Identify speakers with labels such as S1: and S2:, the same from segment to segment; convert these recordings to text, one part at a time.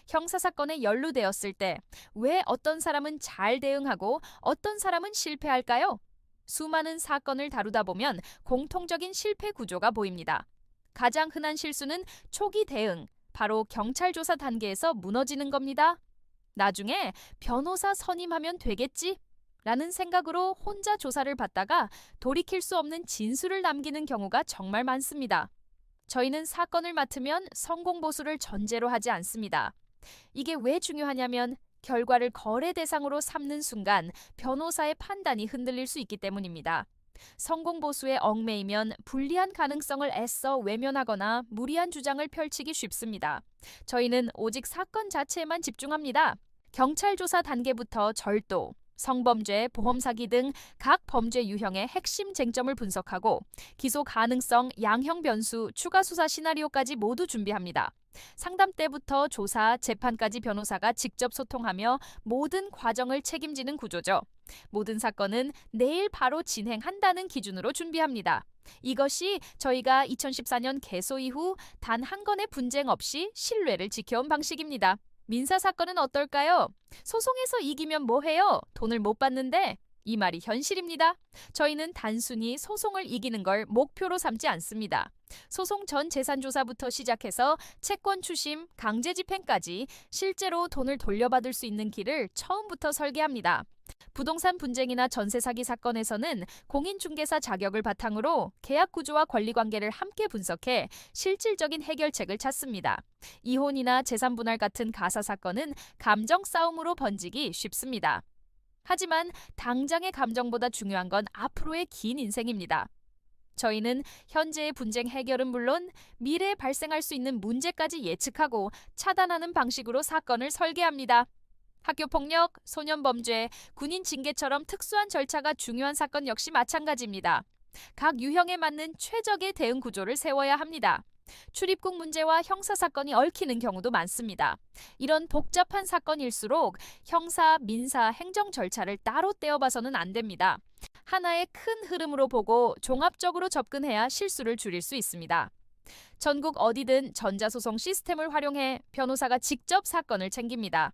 S1: 형사사건에 연루되었을 때 왜 어떤 사람은 잘 대응하고 어떤 사람은 실패할까요? 수많은 사건을 다루다 보면 공통적인 실패 구조가 보입니다. 가장 흔한 실수는 초기 대응, 바로 경찰 조사 단계에서 무너지는 겁니다. 나중에 변호사 선임하면 되겠지? 라는 생각으로 혼자 조사를 받다가 돌이킬 수 없는 진술을 남기는 경우가 정말 많습니다. 저희는 사건을 맡으면 성공 보수를 전제로 하지 않습니다. 이게 왜 중요하냐면 결과를 거래 대상으로 삼는 순간 변호사의 판단이 흔들릴 수 있기 때문입니다. 성공 보수에 얽매이면 불리한 가능성을 애써 외면하거나 무리한 주장을 펼치기 쉽습니다. 저희는 오직 사건 자체에만 집중합니다. 경찰 조사 단계부터 절도, 성범죄, 보험사기 등 각 범죄 유형의 핵심 쟁점을 분석하고 기소 가능성, 양형 변수, 추가 수사 시나리오까지 모두 준비합니다. 상담 때부터 조사, 재판까지 변호사가 직접 소통하며 모든 과정을 책임지는 구조죠. 모든 사건은 내일 바로 진행한다는 기준으로 준비합니다. 이것이 저희가 2014년 개소 이후 단 한 건의 분쟁 없이 신뢰를 지켜온 방식입니다. 민사사건은 어떨까요? 소송에서 이기면 뭐해요? 돈을 못 받는데? 이 말이 현실입니다. 저희는 단순히 소송을 이기는 걸 목표로 삼지 않습니다. 소송 전 재산 조사부터 시작해서 채권 추심, 강제 집행까지 실제로 돈을 돌려받을 수 있는 길을 처음부터 설계합니다. 부동산 분쟁이나 전세 사기 사건에서는 공인중개사 자격을 바탕으로 계약 구조와 권리관계를 함께 분석해 실질적인 해결책을 찾습니다. 이혼이나 재산 분할 같은 가사 사건은 감정 싸움으로 번지기 쉽습니다. 하지만 당장의 감정보다 중요한 건 앞으로의 긴 인생입니다. 저희는 현재의 분쟁 해결은 물론 미래에 발생할 수 있는 문제까지 예측하고 차단하는 방식으로 사건을 설계합니다. 학교폭력, 소년범죄, 군인 징계처럼 특수한 절차가 중요한 사건 역시 마찬가지입니다. 각 유형에 맞는 최적의 대응 구조를 세워야 합니다. 출입국 문제와 형사사건이 얽히는 경우도 많습니다. 이런 복잡한 사건일수록 형사, 민사, 행정 절차를 따로 떼어봐서는 안 됩니다. 하나의 큰 흐름으로 보고 종합적으로 접근해야 실수를 줄일 수 있습니다. 전국 어디든 전자소송 시스템을 활용해 변호사가 직접 사건을 챙깁니다.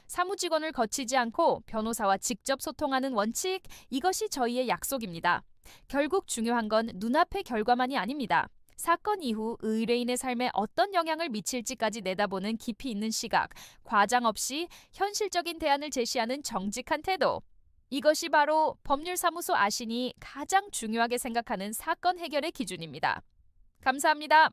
S1: 사무직원을 거치지 않고 변호사와 직접 소통하는 원칙, 이것이 저희의 약속입니다. 결국 중요한 건 눈앞의 결과만이 아닙니다. 사건 이후 의뢰인의 삶에 어떤 영향을 미칠지까지 내다보는 깊이 있는 시각, 과장 없이 현실적인 대안을 제시하는 정직한 태도. 이것이 바로 법률사무소 아신이 가장 중요하게 생각하는 사건 해결의 기준입니다. 감사합니다.